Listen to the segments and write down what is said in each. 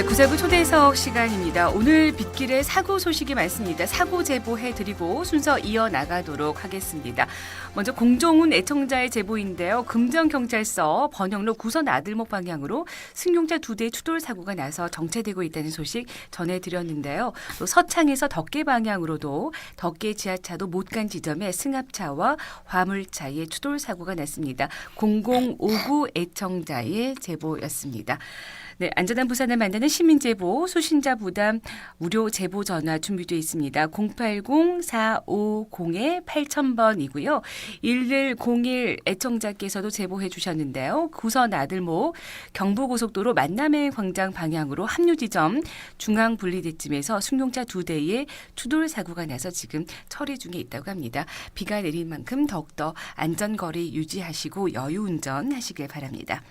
구세구 초대석 시간입니다. 오늘 빗길에 사고 소식이 많습니다. 사고 제보해드리고 순서 이어나가도록 하겠습니다. 먼저 공종훈 애청자의 제보인데요. 금정경찰서 번영로 구선 아들목 방향으로 승용차 2대의 추돌 사고가 나서 정체되고 있다는 소식 전해드렸는데요. 또 서창에서 덕계 방향으로도 덕계 지하차도 못 간 지점에 승합차와 화물차의 추돌 사고가 났습니다. 0059 애청자의 제보였습니다. 네, 안전한 부산을 만드는 시민제보, 수신자 부담 무료 제보 전화 준비되어 있습니다. 080-450-8000번이고요. 1101 애청자께서도 제보해 주셨는데요. 구선 아들목 경부고속도로 만남의 광장 방향으로 합류 지점 중앙분리대쯤에서 승용차 2대의 추돌 사고가 나서 지금 처리 중에 있다고 합니다. 비가 내린 만큼 더욱더 안전거리 유지하시고 여유운전 하시길 바랍니다.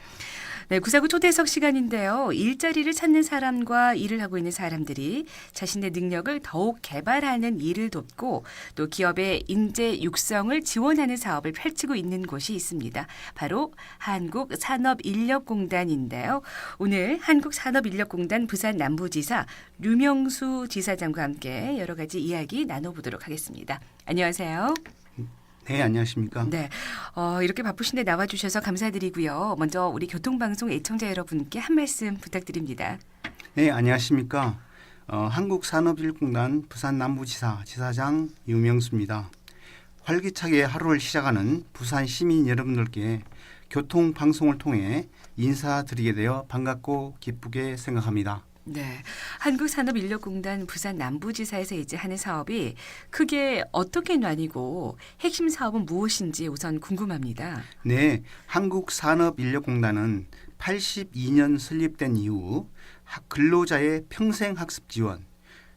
네, 구사구 초대석 시간인데요. 일자리를 찾는 사람과 일을 하고 있는 사람들이 자신의 능력을 더욱 개발하는 일을 돕고 또 기업의 인재 육성을 지원하는 사업을 펼치고 있는 곳이 있습니다. 바로 한국산업인력공단인데요. 오늘 한국산업인력공단 부산 남부지사 류명수 지사장과 함께 여러 가지 이야기 나눠보도록 하겠습니다. 안녕하세요. 네, 안녕하십니까. 네, 이렇게 바쁘신데 나와주셔서 감사드리고요. 먼저 우리 교통방송 애청자 여러분께 한 말씀 부탁드립니다. 네, 안녕하십니까. 한국산업인력공단 부산 남부지사 지사장 유명수입니다. 활기차게 하루를 시작하는 부산 시민 여러분들께 교통방송을 통해 인사드리게 되어 반갑고 기쁘게 생각합니다. 네, 한국산업인력공단 부산 남부지사에서 이제 하는 사업이 크게 어떻게 나뉘고 핵심 사업은 무엇인지 우선 궁금합니다. 네, 한국산업인력공단은 82년 설립된 이후 근로자의 평생학습 지원,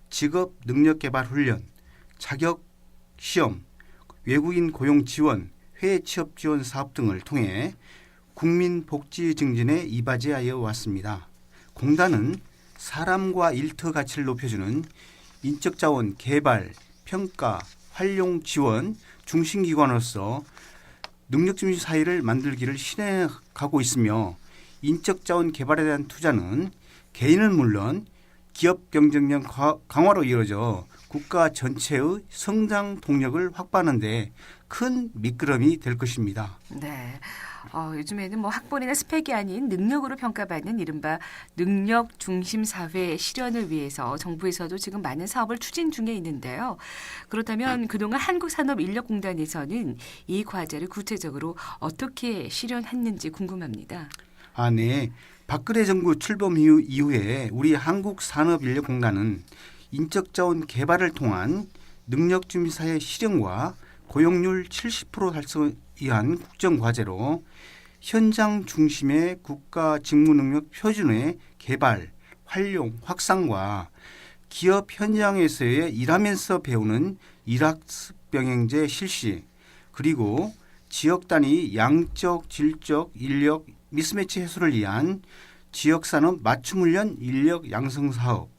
직업 능력개발 훈련, 자격 시험, 외국인 고용 지원, 해외 취업 지원 사업 등을 통해 국민 복지 증진에 이바지하여 왔습니다. 공단은 사람과 일터 가치를 높여주는 인적자원 개발, 평가, 활용 지원 중심기관으로서 능력중심 사회를 만들기를 실행하고 있으며 인적자원 개발에 대한 투자는 개인은 물론 기업 경쟁력 강화로 이루어져 국가 전체의 성장 동력을 확보하는 데 큰 미끄럼이 될 것입니다. 네. 요즘에는 뭐 학벌이나 스펙이 아닌 능력으로 평가받는 이른바 능력 중심 사회 실현을 위해서 정부에서도 지금 많은 사업을 추진 중에 있는데요. 그렇다면 그동안 한국산업인력공단에서는 이 과제를 구체적으로 어떻게 실현했는지 궁금합니다. 네. 박근혜 정부 출범 이후에 우리 한국산업인력공단은 인적자원 개발을 통한 능력중심사회 실현과 고용률 70% 달성을 위한 국정과제로 현장 중심의 국가 직무능력 표준의 개발, 활용, 확산과 기업 현장에서의 일하면서 배우는 일학습 병행제 실시, 그리고 지역 단위 양적, 질적, 인력 미스매치 해소를 위한 지역산업 맞춤훈련 인력 양성 사업,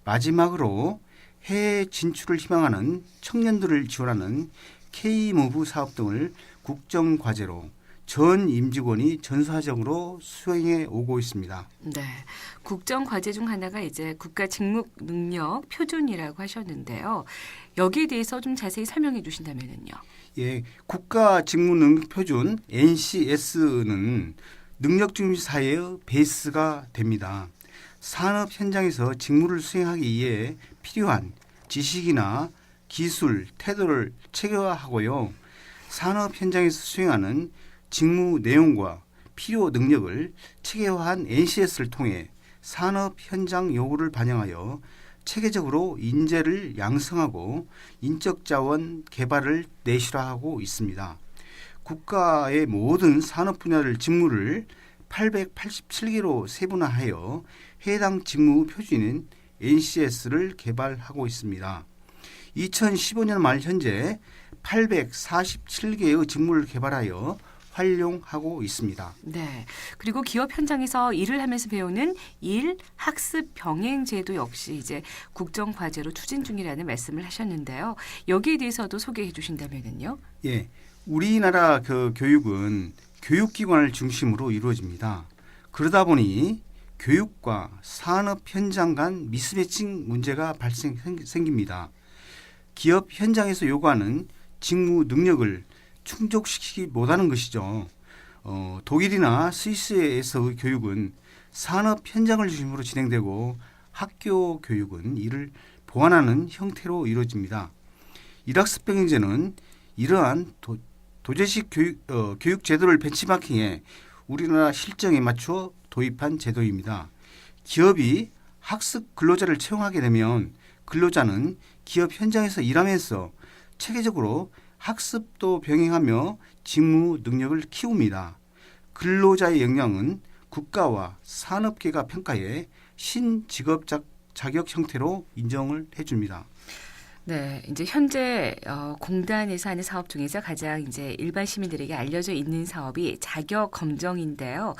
마지막으로 해외 진출을 희망하는 청년들을 지원하는 K무브 사업 등을 국정과제로 전 임직원이 전사적으로 수행해 오고 있습니다. 네, 국정과제 중 하나가 이제 국가 직무능력 표준이라고 하셨는데요. 여기에 대해서 좀 자세히 설명해 주신다면요. 예, 국가 직무능력 표준 NCS는 능력중심 사회의 베이스가 됩니다. 산업 현장에서 직무를 수행하기 위해 필요한 지식이나 기술, 태도를 체계화하고요. 산업 현장에서 수행하는 직무 내용과 필요 능력을 체계화한 NCS를 통해 산업 현장 요구를 반영하여 체계적으로 인재를 양성하고 인적 자원 개발을 내실화하고 있습니다. 국가의 모든 산업 분야를 직무를 887개로 세분화하여 해당 직무 표준인 NCS를 개발하고 있습니다. 2015년 말 현재 847개의 직무를 개발하여 활용하고 있습니다. 네. 그리고 기업 현장에서 일을 하면서 배우는 일 학습 병행 제도 역시 이제 국정 과제로 추진 중이라는 말씀을 하셨는데요. 여기에 대해서도 소개해 주신다면요. 예. 우리나라 교육은 교육기관을 중심으로 이루어집니다. 그러다 보니 교육과 산업 현장 간 미스매칭 문제가 생깁니다. 기업 현장에서 요구하는 직무 능력을 충족시키지 못하는 것이죠. 독일이나 스위스에서의 교육은 산업 현장을 중심으로 진행되고 학교 교육은 이를 보완하는 형태로 이루어집니다. 일학습 병행제는 이러한 도제식 교육 제도를 벤치마킹해 우리나라 실정에 맞추어 도입한 제도입니다. 기업이 학습 근로자를 채용하게 되면 근로자는 기업 현장에서 일하면서 체계적으로 학습도 병행하며 직무 능력을 키웁니다. 근로자의 역량은 국가와 산업계가 평가해 신직업 자격 형태로 인정을 해줍니다. 네, 이제 현재 공단에서 하는 사업 중에서 가장 이제 일반 시민들에게 알려져 있는 사업이 자격 검정인데요.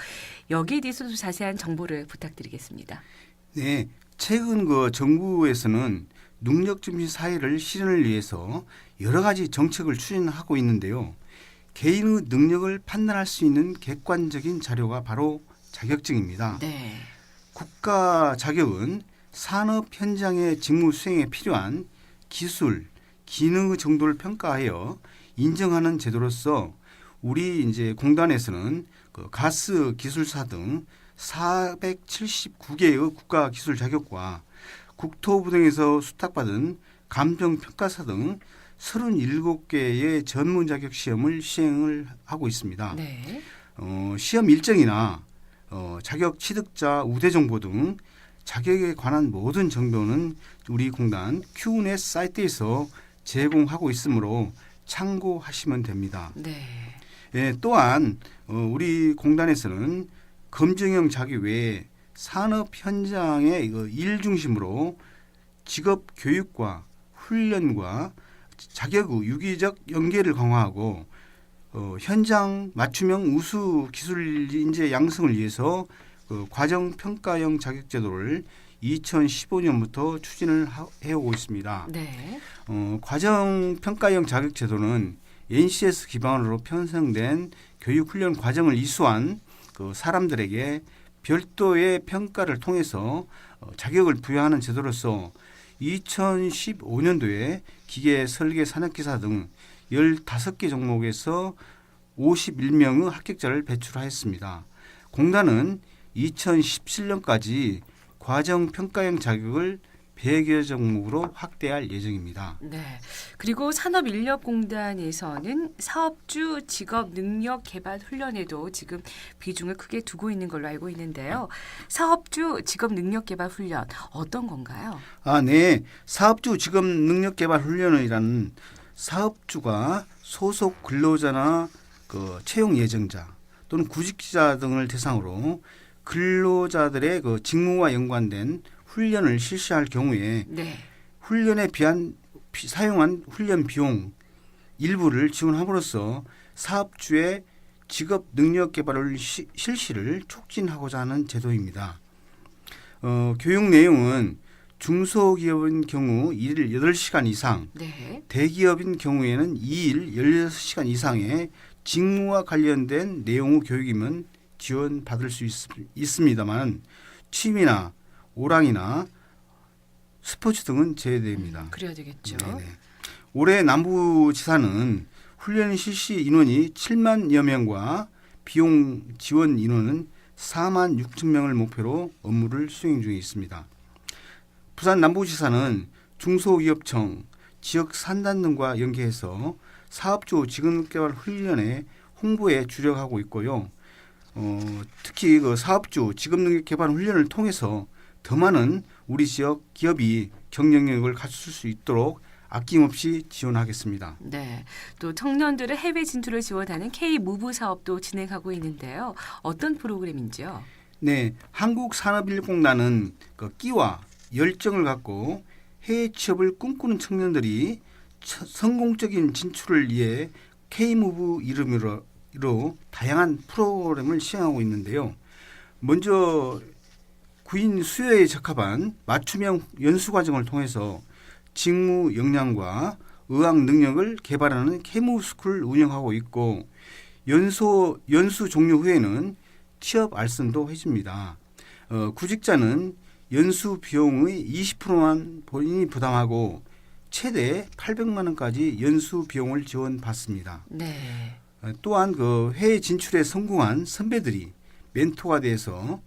여기에 대해서도 자세한 정보를 부탁드리겠습니다. 네, 최근 정부에서는 능력 중심 사회를 실현을 위해서 여러 가지 정책을 추진하고 있는데요. 개인의 능력을 판단할 수 있는 객관적인 자료가 바로 자격증입니다. 네. 국가 자격은 산업 현장의 직무 수행에 필요한 기술, 기능의 정도를 평가하여 인정하는 제도로서 우리 이제 공단에서는 가스 기술사 등 479개의 국가 기술 자격과 국토부 등에서 수탁받은 감정 평가사 등 37개의 전문 자격 시험을 시행을 하고 있습니다. 네. 시험 일정이나 자격 취득자 우대 정보 등 자격에 관한 모든 정보는 우리 공단 Qnet 사이트에서 제공하고 있으므로 참고하시면 됩니다. 네. 예, 또한 우리 공단에서는 검증형 자격 외에 산업 현장의 일 중심으로 직업 교육과 훈련과 자격의 유기적 연계를 강화하고 현장 맞춤형 우수 기술 인재 양성을 위해서 과정 평가형 자격 제도를 2015년부터 추진을 해오고 있습니다. 네. 과정 평가형 자격 제도는 NCS 기반으로 편성된 교육 훈련 과정을 이수한 사람들에게 별도의 평가를 통해서 자격을 부여하는 제도로서 2015년도에 기계 설계 산업기사 등 15개 종목에서 51명의 합격자를 배출하였습니다. 공단은 2017년까지 과정평가형 자격을 100여 종목으로 확대할 예정입니다. 네. 그리고 산업인력공단에서는 사업주 직업 능력 개발 훈련에도 지금 비중을 크게 두고 있는 걸로 알고 있는데요. 사업주 직업 능력 개발 훈련 어떤 건가요? 네. 사업주 직업 능력 개발 훈련이라는 사업주가 소속 근로자나 채용 예정자 또는 구직자 등을 대상으로 근로자들의 직무와 연관된 훈련을 실시할 경우에 네. 훈련에 사용한 훈련 비용 일부를 지원함으로써 사업주의 직업 능력 개발을 실시를 촉진하고자 하는 제도입니다. 교육 내용은 중소기업인 경우 일 8시간 이상, 네. 대기업인 경우에는 2일 16시간 이상의 직무와 관련된 내용의 교육이면 지원받을 수 있습니다만 취미나 오락이나 스포츠 등은 제외됩니다. 그래야 되겠죠. 네네. 올해 남부지사는 훈련 실시 인원이 7만여 명과 비용 지원 인원은 4만 6천 명을 목표로 업무를 수행 중에 있습니다. 부산 남부지사는 중소기업청, 지역 산단 등과 연계해서 사업주 직업개발 훈련의 홍보에 주력하고 있고요. 특히 사업주 직업능력개발 훈련을 통해서 더 많은 우리 지역 기업이 경쟁력을 갖출 수 있도록 아낌없이 지원하겠습니다. 네, 또 청년들의 해외 진출을 지원하는 K-무브 사업도 진행하고 있는데요. 어떤 프로그램인지요? 네, 한국산업인력공단은 끼와 열정을 갖고 해외 취업을 꿈꾸는 청년들이 성공적인 진출을 위해 K-무브 이름으로 다양한 프로그램을 시행하고 있는데요. 먼저 구인 수요에 적합한 맞춤형 연수 과정을 통해서 직무 역량과 의학 능력을 개발하는 K-무브스쿨을 운영하고 있고 연수 종료 후에는 취업 알선도 해줍니다. 구직자는 연수 비용의 20%만 본인이 부담하고 최대 800만 원까지 연수 비용을 지원받습니다. 네. 또한 그 해외 진출에 성공한 선배들이 멘토가 돼서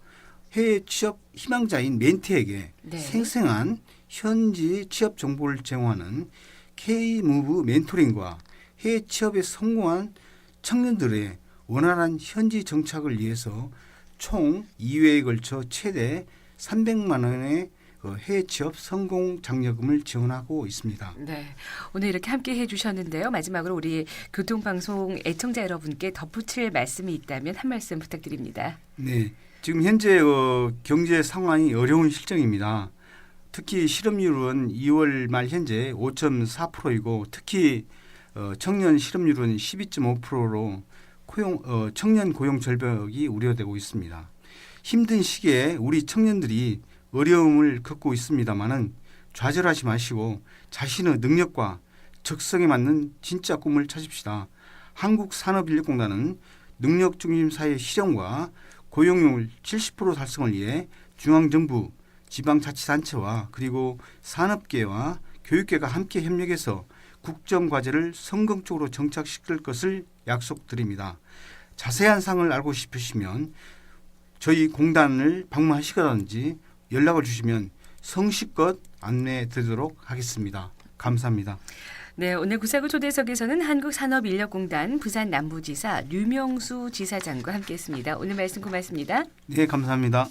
해외 취업 희망자인 멘티에게 네. 생생한 현지 취업 정보를 제공하는 K-무브 멘토링과 해외 취업에 성공한 청년들의 원활한 현지 정착을 위해서 총 2회에 걸쳐 최대 300만 원의 해외 취업 성공 장려금을 지원하고 있습니다. 네, 오늘 이렇게 함께 해주셨는데요. 마지막으로 우리 교통방송 애청자 여러분께 덧붙일 말씀이 있다면 한 말씀 부탁드립니다. 네, 지금 현재 경제 상황이 어려운 실정입니다. 특히 실업률은 2월 말 현재 5.4%이고 특히 청년 실업률은 12.5%로 청년 고용 절벽이 우려되고 있습니다. 힘든 시기에 우리 청년들이 어려움을 겪고 있습니다마는 좌절하지 마시고 자신의 능력과 적성에 맞는 진짜 꿈을 찾읍시다. 한국산업인력공단은 능력 중심 사회 실현과 고용률 70% 달성을 위해 중앙정부, 지방자치단체와 그리고 산업계와 교육계가 함께 협력해서 국정과제를 성공적으로 정착시킬 것을 약속드립니다. 자세한 사항을 알고 싶으시면 저희 공단을 방문하시거든지 연락을 주시면 성실껏 안내해 드리도록 하겠습니다. 감사합니다. 네, 오늘 구사구 초대석에서는 한국산업인력공단 부산 남부지사 류명수 지사장과 함께했습니다. 오늘 말씀 고맙습니다. 네, 감사합니다.